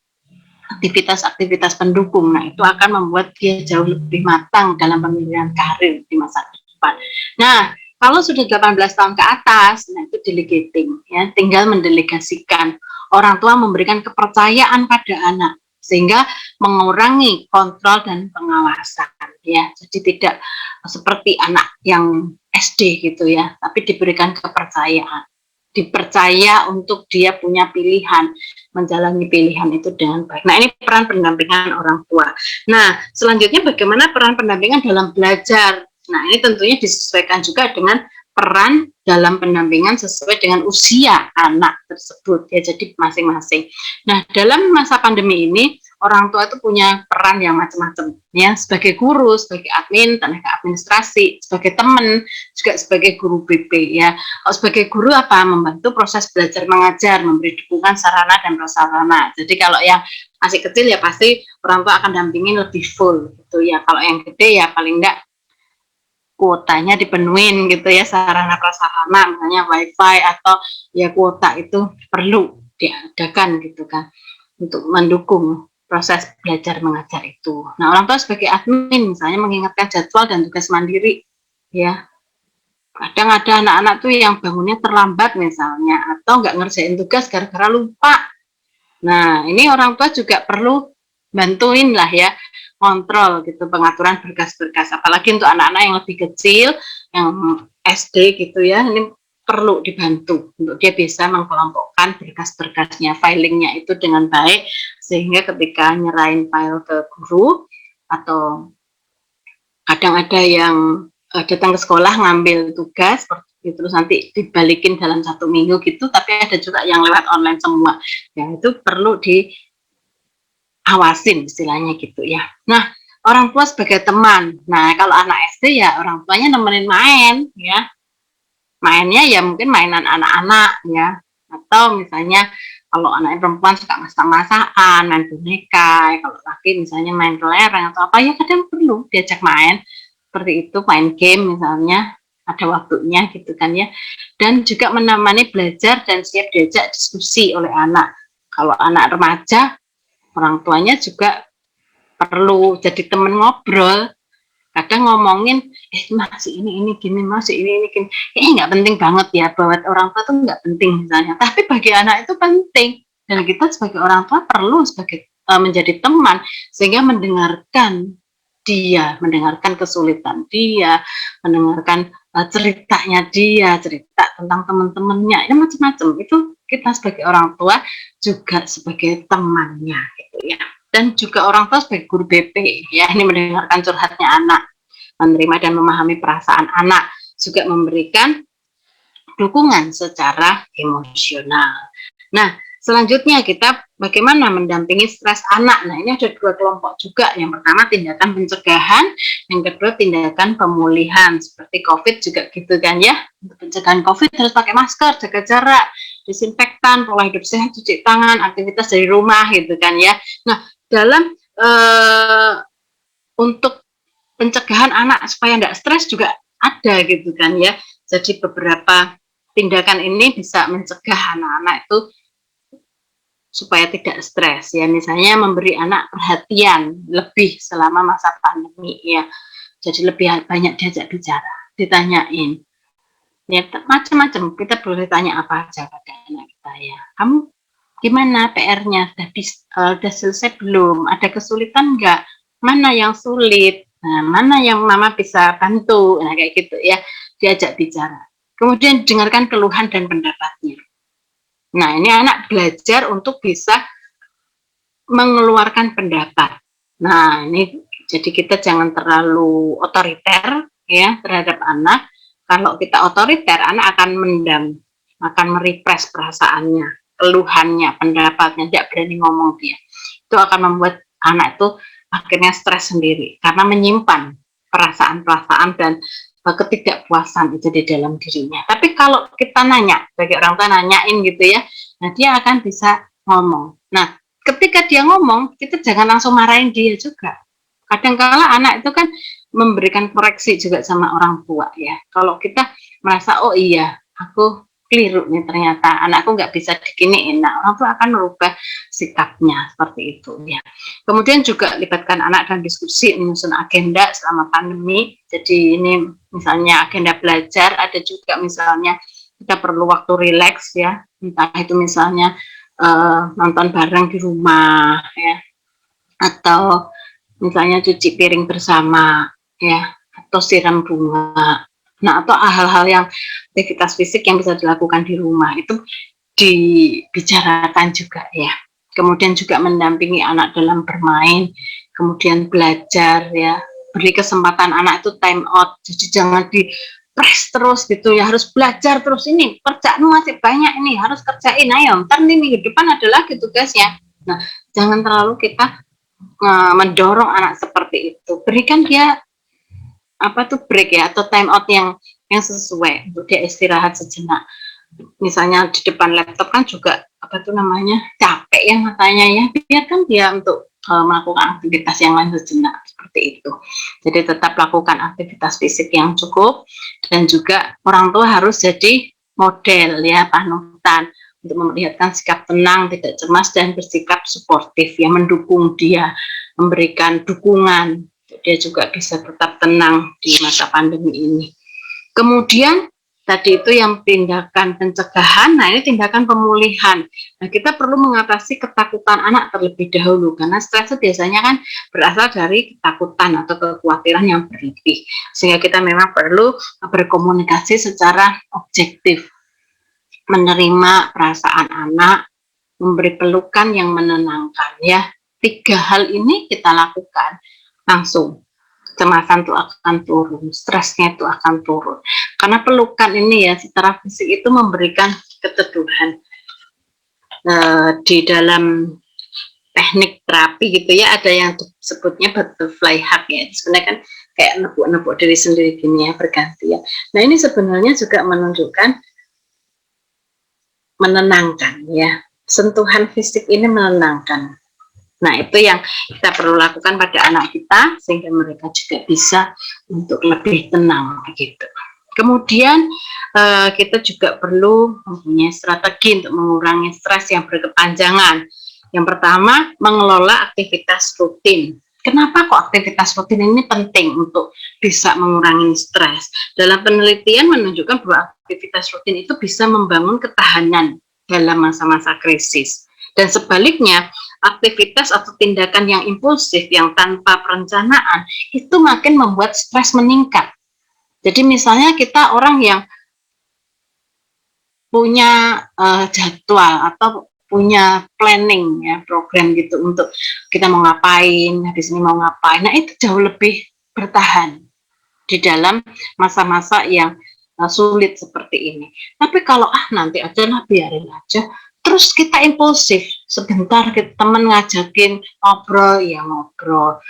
aktivitas-aktivitas pendukung. Nah, itu akan membuat dia jauh lebih matang dalam pemilihan karir di masa depan. Nah, kalau sudah 18 tahun ke atas, nah itu delegating ya, tinggal mendelegasikan. Orang tua memberikan kepercayaan pada anak sehingga mengurangi kontrol dan pengawasan ya. Jadi tidak seperti anak yang SD gitu ya, tapi diberikan kepercayaan. Dipercaya untuk dia punya pilihan, menjalani pilihan itu dengan baik. Nah, ini peran pendampingan orang tua. Nah, selanjutnya bagaimana peran pendampingan dalam belajar? Nah, ini tentunya disesuaikan juga dengan peran dalam pendampingan sesuai dengan usia anak tersebut ya, jadi masing-masing. Nah, dalam masa pandemi ini orang tua itu punya peran yang macam-macam ya, sebagai guru, sebagai admin, tenaga administrasi, sebagai teman, juga sebagai guru BP ya. Kalau sebagai guru apa? Membantu proses belajar mengajar, memberi dukungan sarana dan prasarana. Jadi kalau yang masih kecil ya pasti orang tua akan dampingin lebih full gitu ya. Kalau yang gede ya paling enggak kuotanya dipenuhin gitu ya, sarana prasarana misalnya wifi atau ya kuota itu perlu diadakan gitu kan untuk mendukung proses belajar mengajar itu. Nah, orang tua sebagai admin misalnya mengingatkan jadwal dan tugas mandiri ya. Kadang ada anak-anak tuh yang bangunnya terlambat misalnya atau nggak ngerjain tugas gara-gara lupa. Nah, ini orang tua juga perlu bantuin lah ya, kontrol gitu pengaturan berkas-berkas, apalagi untuk anak-anak yang lebih kecil, yang SD gitu ya, ini perlu dibantu untuk dia bisa mengkelompokkan berkas-berkasnya, filingnya itu dengan baik, sehingga ketika nyerahin file ke guru atau kadang ada yang datang ke sekolah ngambil tugas terus nanti dibalikin dalam 1 minggu gitu, tapi ada juga yang lewat online semua ya, itu perlu diawasin istilahnya gitu ya. Nah, orang tua sebagai teman, nah kalau anak SD ya orang tuanya nemenin main ya, mainnya ya mungkin mainan anak-anak ya, atau misalnya kalau anak perempuan suka masak-masakan, main boneka, kalau laki misalnya main kelereng atau apa ya, kadang perlu diajak main seperti itu, main game misalnya, ada waktunya gitu kan ya. Dan juga menemani belajar dan siap diajak diskusi oleh anak. Kalau anak remaja, orang tuanya juga perlu jadi teman ngobrol. Kadang ngomongin, masih ini gini, masih ini gini. Nggak penting banget ya, buat orang tua tuh nggak penting misalnya. Tapi bagi anak itu penting. Dan kita sebagai orang tua perlu menjadi teman, sehingga mendengarkan dia, mendengarkan kesulitan dia, mendengarkan ceritanya dia, cerita tentang teman-temannya, ini macam-macam. Itu kita sebagai orang tua juga sebagai temannya gitu ya. Dan juga orang tua sebagai guru BP ya, ini mendengarkan curhatnya anak, menerima dan memahami perasaan anak, juga memberikan dukungan secara emosional. Nah, selanjutnya kita bagaimana mendampingi stres anak. Nah, ini ada dua kelompok juga. Yang pertama tindakan pencegahan, yang kedua tindakan pemulihan. Seperti COVID juga gitu kan ya. Untuk pencegahan COVID harus pakai masker, jaga jarak, disinfektan, pola hidup sehat, cuci tangan, aktivitas dari rumah gitu kan ya. Nah, dalam untuk pencegahan anak supaya tidak stres juga ada gitu kan ya. Jadi beberapa tindakan ini bisa mencegah anak-anak itu supaya tidak stres ya, misalnya memberi anak perhatian lebih selama masa pandemi ya, jadi lebih banyak diajak bicara, ditanyain ya, macam-macam, kita boleh tanya apa aja pada anak kita ya, kamu gimana PR-nya, udah selesai belum, ada kesulitan enggak, mana yang sulit, nah, mana yang mama bisa bantu, nah kayak gitu ya, diajak bicara, kemudian dengarkan keluhan dan pendapatnya. Nah, ini anak belajar untuk bisa mengeluarkan pendapat. Nah, ini jadi kita jangan terlalu otoriter ya terhadap anak. Kalau kita otoriter, anak akan mendam, akan merepress perasaannya, keluhannya, pendapatnya, tidak berani ngomong dia. Itu akan membuat anak itu akhirnya stres sendiri karena menyimpan perasaan-perasaan dan ketidakpuasan itu di dalam dirinya. Tapi kalau kita nanya, bagi orang tua nanyain gitu ya, nah dia akan bisa ngomong. Nah, ketika dia ngomong, kita jangan langsung marahin dia juga. Kadang-kala anak itu kan memberikan koreksi juga sama orang tua ya. Kalau kita merasa, oh iya, aku keliru nih ternyata, anakku nggak bisa diginiin, nah orang tua akan merubah sikapnya seperti itu ya. Kemudian juga libatkan anak dalam diskusi menyusun agenda selama pandemi. Jadi ini misalnya agenda belajar, ada juga misalnya kita perlu waktu rileks ya, entah itu misalnya nonton bareng di rumah ya, atau misalnya cuci piring bersama ya, atau siram bunga. Nah, atau hal-hal yang aktivitas fisik yang bisa dilakukan di rumah itu dibicarakan juga ya. Kemudian juga mendampingi anak dalam bermain, kemudian belajar ya. Beri kesempatan anak itu time out. Jadi jangan di press terus gitu ya, harus belajar terus, ini kerjaanmu masih banyak ini, harus kerjain, ayo ntar nih minggu depan ada lagi tugasnya. Nah, jangan terlalu kita mendorong anak seperti itu. Berikan dia apa tuh break ya, atau time out yang sesuai untuk dia istirahat sejenak. Misalnya di depan laptop kan juga apa tuh namanya, capek ya matanya ya, biarkan dia untuk melakukan aktivitas yang lain sejenak seperti itu. Jadi tetap lakukan aktivitas fisik yang cukup, dan juga orang tua harus jadi model ya, panutan untuk memperlihatkan sikap tenang, tidak cemas, dan bersikap suportif ya, mendukung dia, memberikan dukungan dia juga bisa tetap tenang di masa pandemi ini. Kemudian tadi itu yang tindakan pencegahan, nah ini tindakan pemulihan. Nah, kita perlu mengatasi ketakutan anak terlebih dahulu, karena stres itu biasanya kan berasal dari ketakutan atau kekhawatiran yang berlebih. Sehingga kita memang perlu berkomunikasi secara objektif, menerima perasaan anak, memberi pelukan yang menenangkan ya. 3 hal ini kita lakukan, langsung kecemasan itu akan turun, stresnya itu akan turun. Karena pelukan ini ya secara fisik itu memberikan keteduhan. Di dalam teknik terapi gitu ya, ada yang disebutnya butterfly hug ya. Sebenarnya kan kayak nepuk-nepuk diri sendiri gini ya, berganti ya. Nah, ini sebenarnya juga menunjukkan menenangkan ya. Sentuhan fisik ini menenangkan. Nah, itu yang kita perlu lakukan pada anak kita, sehingga mereka juga bisa untuk lebih tenang begitu. Kemudian kita juga perlu mempunyai strategi untuk mengurangi stres yang berkepanjangan. Yang pertama, mengelola aktivitas rutin. Kenapa kok aktivitas rutin ini penting untuk bisa mengurangi stres? Dalam penelitian menunjukkan bahwa aktivitas rutin itu bisa membangun ketahanan dalam masa-masa krisis. Dan sebaliknya, aktivitas atau tindakan yang impulsif, yang tanpa perencanaan, itu makin membuat stres meningkat. Jadi misalnya kita orang yang punya jadwal atau punya planning ya, program gitu untuk kita mau ngapain, habis ini mau ngapain, nah itu jauh lebih bertahan di dalam masa-masa yang sulit seperti ini. Tapi kalau nanti aja lah, biarin aja. Terus kita impulsif, sebentar kita teman ngajakin ngobrol, ya ngobrol.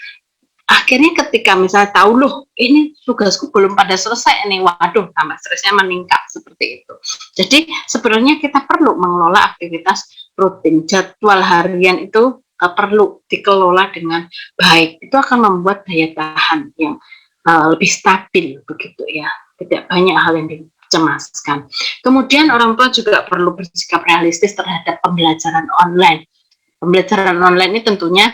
Akhirnya ketika misalnya tahu loh, ini tugasku belum pada selesai nih, waduh tambah stresnya meningkat seperti itu. Jadi sebenarnya kita perlu mengelola aktivitas rutin, jadwal harian itu perlu dikelola dengan baik. Itu akan membuat daya tahan yang lebih stabil begitu ya. Tidak banyak hal yang dicemaskan. Kemudian orang tua juga perlu bersikap realistis terhadap pembelajaran online. Pembelajaran online ini tentunya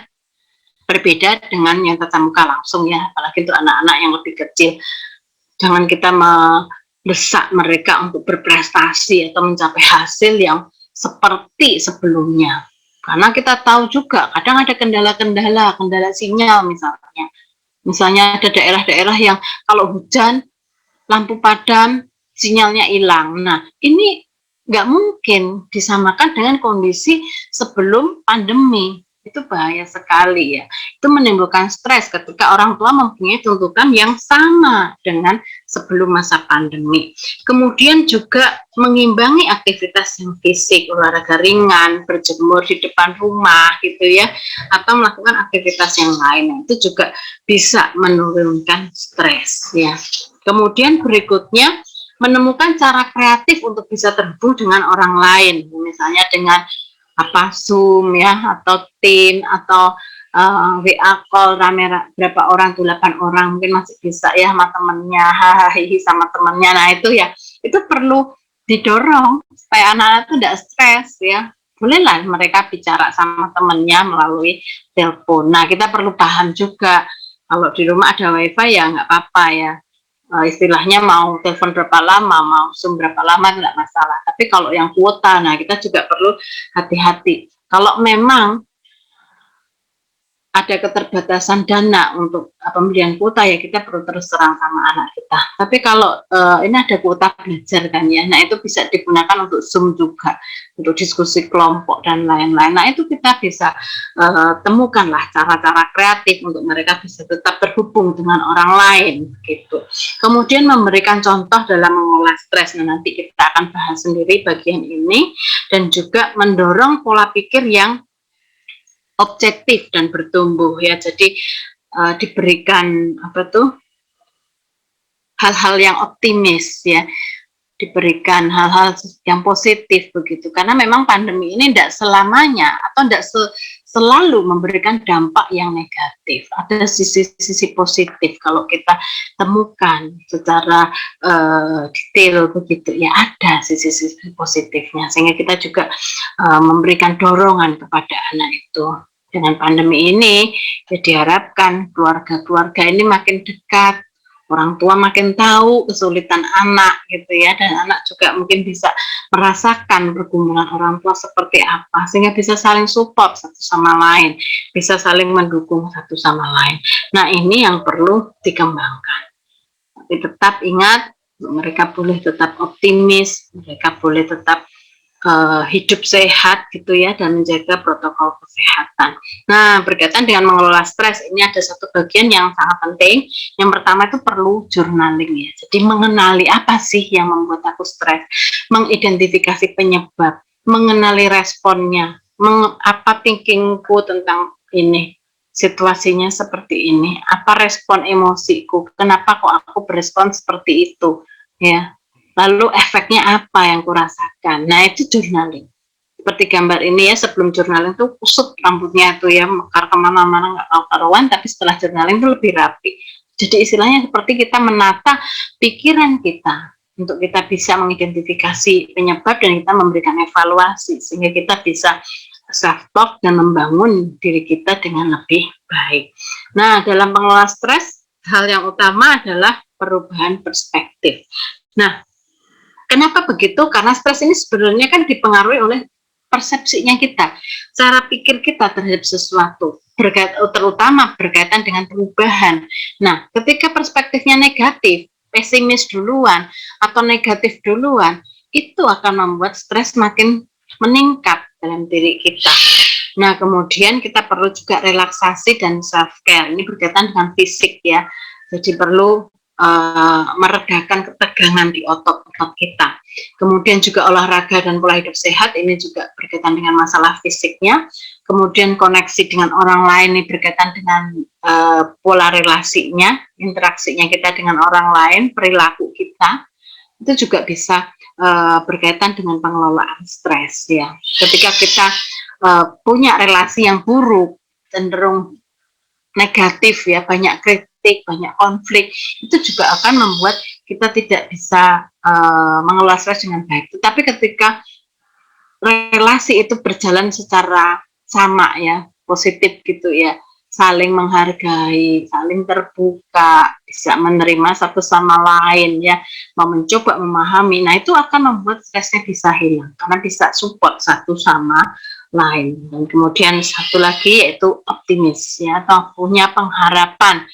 berbeda dengan yang tatap muka langsung ya, apalagi untuk anak-anak yang lebih kecil. Jangan kita mendesak mereka untuk berprestasi atau mencapai hasil yang seperti sebelumnya. Karena kita tahu juga kadang ada kendala sinyal misalnya. Misalnya ada daerah-daerah yang kalau hujan, lampu padam, sinyalnya hilang. Nah, ini nggak mungkin disamakan dengan kondisi sebelum pandemi. Itu bahaya sekali ya. Itu menimbulkan stres ketika orang tua mempunyai tuntutan yang sama dengan sebelum masa pandemi. Kemudian juga mengimbangi aktivitas yang fisik, olahraga ringan, berjemur di depan rumah gitu ya, atau melakukan aktivitas yang lain. Itu juga bisa menurunkan stres ya. Kemudian berikutnya menemukan cara kreatif untuk bisa terhubung dengan orang lain, misalnya dengan Zoom ya, atau tim, atau WA call rame berapa orang tuh, 8 orang mungkin masih bisa ya sama temennya, hahaha sama temennya. Nah itu ya, itu perlu didorong supaya anak-anak itu tidak stres ya. Bolehlah mereka bicara sama temennya melalui telepon. Nah kita perlu paham juga kalau di rumah ada wifi ya nggak apa-apa ya. Istilahnya mau telepon berapa lama, mau Zoom berapa lama, tidak masalah. Tapi kalau yang kuota, nah kita juga perlu hati-hati. Kalau memang ada keterbatasan dana untuk pembelian kuota ya kita perlu terus terang sama anak kita. Tapi kalau ini ada kuota belajar kan ya, nah itu bisa digunakan untuk Zoom juga, untuk diskusi kelompok dan lain-lain. Nah itu kita bisa temukanlah cara-cara kreatif untuk mereka bisa tetap terhubung dengan orang lain gitu. Kemudian memberikan contoh dalam mengolah stres. Nah nanti kita akan bahas sendiri bagian ini, dan juga mendorong pola pikir yang objektif dan bertumbuh ya. Jadi diberikan hal-hal yang optimis ya, diberikan hal-hal yang positif begitu, karena memang pandemi ini tidak selamanya atau tidak selalu memberikan dampak yang negatif. Ada sisi-sisi positif kalau kita temukan secara detail begitu ya, ada sisi-sisi positifnya, sehingga kita juga memberikan dorongan kepada anak itu. Dengan pandemi ini ya diharapkan keluarga-keluarga ini makin dekat, orang tua makin tahu kesulitan anak gitu ya, dan anak juga mungkin bisa merasakan pergumulan orang tua seperti apa, sehingga bisa saling support satu sama lain, bisa saling mendukung satu sama lain. Nah ini yang perlu dikembangkan. Tapi tetap ingat, mereka boleh tetap optimis, mereka boleh tetap hidup sehat gitu ya, dan menjaga protokol kesehatan. Nah berkaitan dengan mengelola stres, ini ada satu bagian yang sangat penting. Yang pertama itu perlu journaling ya. Jadi mengenali apa sih yang membuat aku stres, mengidentifikasi penyebab, mengenali responnya, apa thinkingku tentang ini, situasinya seperti ini, apa respon emosiku, kenapa kok aku berespon seperti itu ya, lalu efeknya apa yang kurasakan. Nah itu journaling. Seperti gambar ini ya, sebelum journaling tuh kusut rambutnya tuh ya, mekar kemana-mana nggak tahu karuan, tapi setelah journaling tuh lebih rapi. Jadi istilahnya seperti kita menata pikiran kita untuk kita bisa mengidentifikasi penyebab dan kita memberikan evaluasi, sehingga kita bisa self-talk dan membangun diri kita dengan lebih baik. Nah dalam pengelola stres, hal yang utama adalah perubahan perspektif. Nah kenapa begitu? Karena stres ini sebenarnya kan dipengaruhi oleh persepsinya kita, cara pikir kita terhadap sesuatu, terutama berkaitan dengan perubahan. Nah, ketika perspektifnya negatif, pesimis duluan, atau negatif duluan, itu akan membuat stres makin meningkat dalam diri kita. Nah, kemudian kita perlu juga relaksasi dan self-care. Ini berkaitan dengan fisik ya. Jadi perlu meredakan ketegangan di otot-otot kita. Kemudian juga olahraga dan pola hidup sehat ini juga berkaitan dengan masalah fisiknya. Kemudian koneksi dengan orang lain ini berkaitan dengan pola relasinya, interaksinya kita dengan orang lain, perilaku kita. Itu juga bisa berkaitan dengan pengelolaan stres ya. Ketika kita punya relasi yang buruk, cenderung negatif ya, banyak kritik, banyak konflik, itu juga akan membuat kita tidak bisa mengelola stres dengan baik. Tetapi ketika relasi itu berjalan secara sama ya, positif gitu ya, saling menghargai, saling terbuka, bisa menerima satu sama lain ya, mau mencoba memahami, nah itu akan membuat stresnya bisa hilang, karena bisa support satu sama lain. Dan kemudian satu lagi yaitu optimis ya, atau punya pengharapan.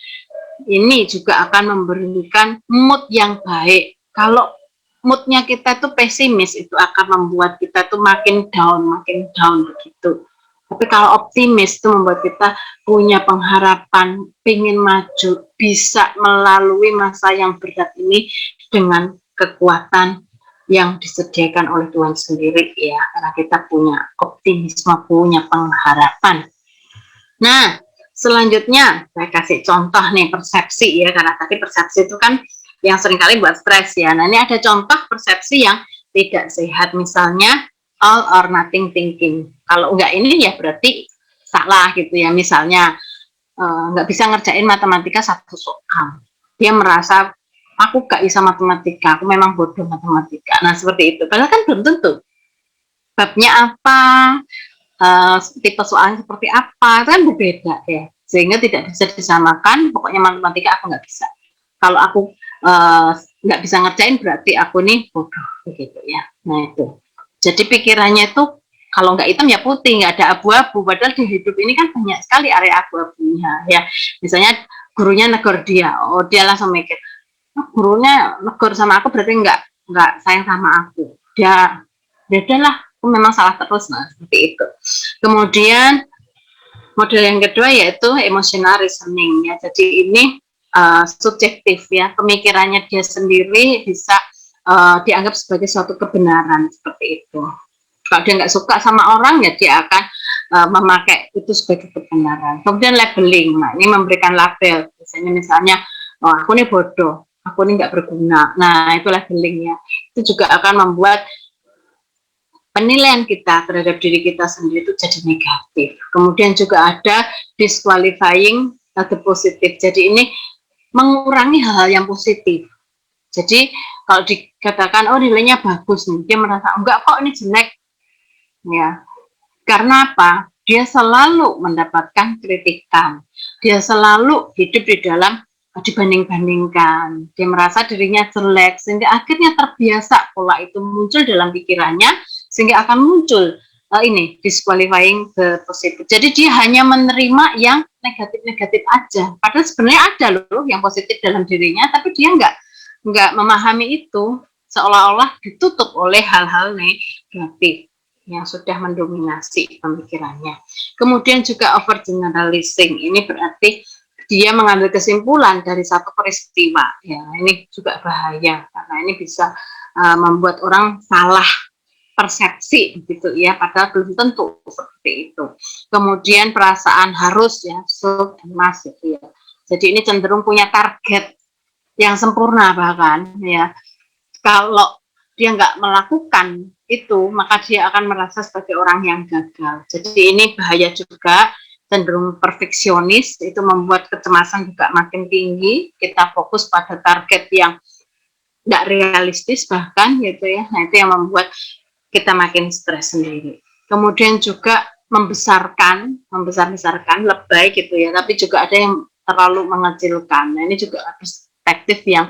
Ini juga akan memberikan mood yang baik. Kalau moodnya kita tuh pesimis, itu akan membuat kita tuh makin down begitu. Tapi kalau optimis itu membuat kita punya pengharapan, pengen maju, bisa melalui masa yang berat ini dengan kekuatan yang disediakan oleh Tuhan sendiri ya, karena kita punya optimisme, punya pengharapan. Nah, selanjutnya saya kasih contoh nih persepsi ya, karena tadi persepsi itu kan yang seringkali buat stres ya. Nah, ini ada contoh persepsi yang tidak sehat, misalnya all or nothing thinking. Kalau enggak ini ya berarti salah gitu ya. Misalnya nggak bisa ngerjain matematika satu soal, dia merasa aku gak bisa matematika, aku memang bodoh matematika. Nah seperti itu, padahal kan belum tentu babnya apa, tipe soalnya seperti apa, itu kan berbeda ya, sehingga tidak bisa disamakan. Pokoknya matematika aku nggak bisa, kalau aku nggak bisa ngerjain berarti aku nih bodoh begitu ya. Nah itu, jadi pikirannya itu kalau nggak hitam ya putih, nggak ada abu-abu. Padahal di hidup ini kan banyak sekali area abu-abunya ya. Misalnya gurunya negor dia, oh dia langsung mikir, oh, gurunya negor sama aku berarti nggak sayang sama aku. Dia beda lah, aku memang salah terus. Nah seperti itu. Kemudian model yang kedua yaitu emotional reasoning ya. Jadi ini subjektif ya, pemikirannya dia sendiri bisa dianggap sebagai suatu kebenaran seperti itu. Kalau dia nggak suka sama orang ya dia akan memakai itu sebagai kebenaran. Kemudian labeling, nah ini memberikan label, misalnya oh, aku ini bodoh, aku ini nggak berguna. Nah itu labelingnya, itu juga akan membuat penilaian kita terhadap diri kita sendiri itu jadi negatif. Kemudian juga ada disqualifying the positif. Jadi ini mengurangi hal-hal yang positif. Jadi kalau dikatakan oh nilainya bagus nih, dia merasa enggak kok ini jelek. Ya. Karena apa? Dia selalu mendapatkan kritikan. Dia selalu hidup di dalam dibanding-bandingkan. Dia merasa dirinya jelek sehingga akhirnya terbiasa pola itu muncul dalam pikirannya, sehingga akan muncul ini disqualifying the positive. Jadi dia hanya menerima yang negatif-negatif aja. Padahal sebenarnya ada loh yang positif dalam dirinya, tapi dia nggak memahami itu, seolah-olah ditutup oleh hal-hal negatif yang sudah mendominasi pemikirannya. Kemudian juga overgeneralizing, ini berarti dia mengambil kesimpulan dari satu peristiwa. Ya, ini juga bahaya karena ini bisa membuat orang salah persepsi gitu ya, padahal belum tentu seperti itu. Kemudian perasaan harus ya, so dan must gitu ya. Jadi ini cenderung punya target yang sempurna bahkan ya. Kalau dia nggak melakukan itu, maka dia akan merasa sebagai orang yang gagal. Jadi ini bahaya juga, cenderung perfeksionis, itu membuat kecemasan juga makin tinggi. Kita fokus pada target yang nggak realistis bahkan gitu ya. Nah itu yang membuat kita makin stres sendiri. Kemudian juga membesar-besarkan, lebay gitu ya. Tapi juga ada yang terlalu mengecilkan. Nah ini juga perspektif yang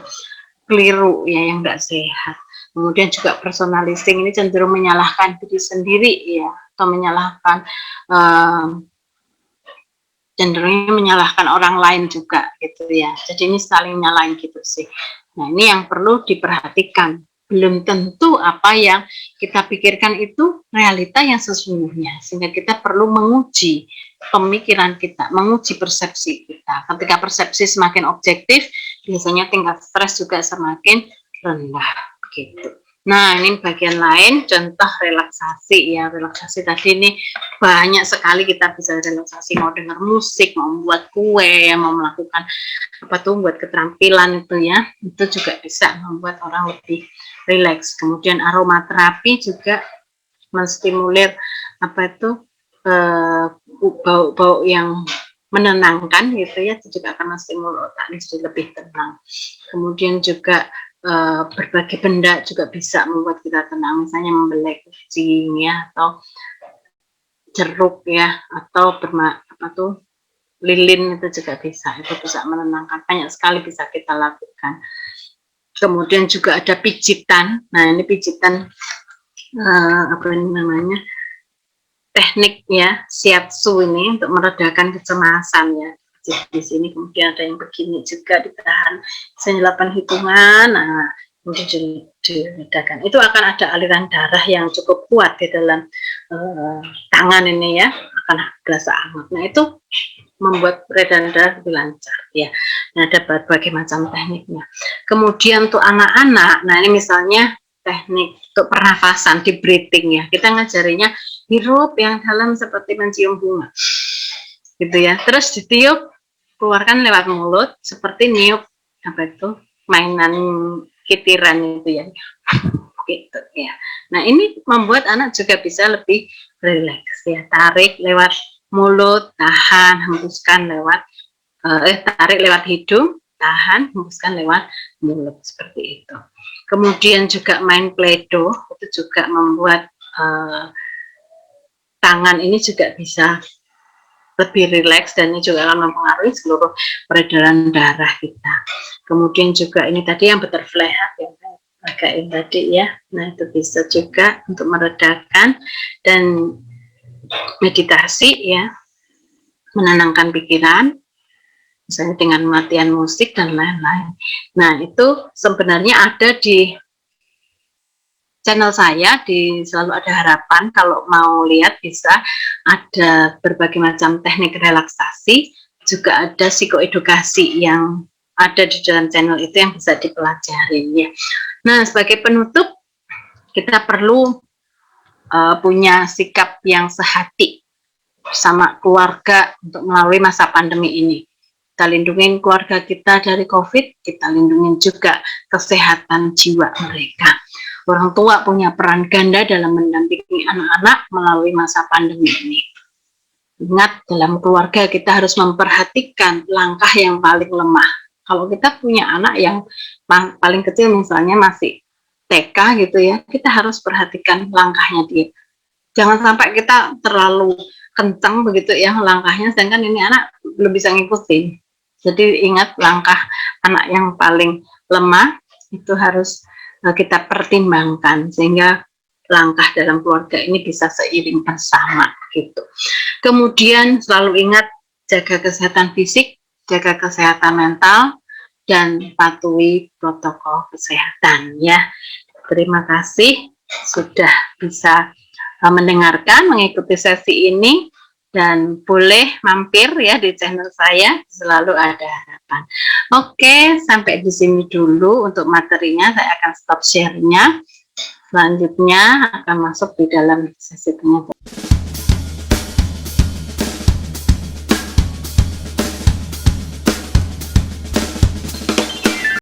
keliru ya, yang nggak sehat. Kemudian juga personalizing, ini cenderung menyalahkan diri sendiri ya, atau cenderungnya menyalahkan orang lain juga gitu ya. Jadi ini saling nyalain gitu sih. Nah ini yang perlu diperhatikan belum tentu apa yang kita pikirkan itu realita yang sesungguhnya, sehingga kita perlu menguji pemikiran kita, menguji persepsi kita. Ketika persepsi semakin objektif, biasanya tingkat stres juga semakin rendah gitu. Nah, ini bagian lain contoh relaksasi ya. Relaksasi tadi ini banyak sekali kita bisa relaksasi, mau dengar musik, mau membuat kue, ya, mau melakukan apa tuh buat keterampilan itu ya, itu juga bisa membuat orang lebih rileks. Kemudian aromaterapi juga menstimulir apa itu bau-bau yang menenangkan gitu ya, itu juga akan menstimulus otak jadi lebih tenang. Kemudian juga berbagai benda juga bisa membuat kita tenang, misalnya membelai kucing ya, atau jeruk ya, atau apa tuh lilin, itu juga bisa, itu bisa menenangkan, banyak sekali bisa kita lakukan. Kemudian juga ada pijitan. Nah, ini pijitan apa ini namanya, teknik ya, shiatsu ini untuk meredakan kecemasan ya. Di sini kemudian ada yang begini juga, ditahan 8 hitungan, nah kemudian diredakan. Itu akan ada aliran darah yang cukup kuat di dalam tangan ini ya, akan berasa hangat. Nah, itu membuat peredaran darah lebih lancar ya. Nah, ada berbagai macam tekniknya. Kemudian untuk anak-anak, nah ini misalnya teknik untuk pernafasan, di breathing ya. Kita ngajarinya hirup yang dalam seperti mencium bunga, gitu ya. Terus ditiup, keluarkan lewat mulut seperti niup apa itu mainan kitiran itu ya, gitu ya. Nah, ini membuat anak juga bisa lebih rileks ya. Tarik lewat mulut, tahan, hembuskan lewat tarik lewat hidung, tahan, hembuskan lewat mulut, seperti itu. Kemudian juga main play-doh, itu juga membuat tangan ini juga bisa lebih rileks, dan ini juga akan mempengaruhi seluruh peredaran darah kita. Kemudian juga ini tadi yang butterfly hug yang agak tadi ya, nah itu bisa juga untuk meredakan, dan meditasi ya, menenangkan pikiran, misalnya dengan latihan musik dan lain-lain. Nah, itu sebenarnya ada di channel saya, di Selalu Ada Harapan. Kalau mau lihat bisa, ada berbagai macam teknik relaksasi, juga ada psikoedukasi yang ada di dalam channel itu yang bisa dipelajari ya. Nah, sebagai penutup, kita perlu punya sikap yang sehati bersama keluarga untuk melalui masa pandemi ini. Kita lindungin keluarga kita dari COVID, kita lindungin juga kesehatan jiwa mereka. Orang tua punya peran ganda dalam mendampingi anak-anak melalui masa pandemi ini. Ingat, dalam keluarga kita harus memperhatikan langkah yang paling lemah. Kalau kita punya anak yang paling kecil, misalnya masih TK gitu ya, kita harus perhatikan langkahnya dia. Jangan sampai kita terlalu kencang begitu ya langkahnya, sedangkan ini anak belum bisa ngikutin. Jadi ingat, langkah anak yang paling lemah itu harus kita pertimbangkan, sehingga langkah dalam keluarga ini bisa seiring bersama gitu. Kemudian selalu ingat, jaga kesehatan fisik, jaga kesehatan mental, dan patuhi protokol kesehatan ya. Terima kasih sudah bisa mendengarkan, mengikuti sesi ini, dan boleh mampir ya di channel saya, Selalu Ada Harapan. Oke, sampai di sini dulu untuk materinya, saya akan stop share-nya. Selanjutnya akan masuk di dalam sesi penyampaian.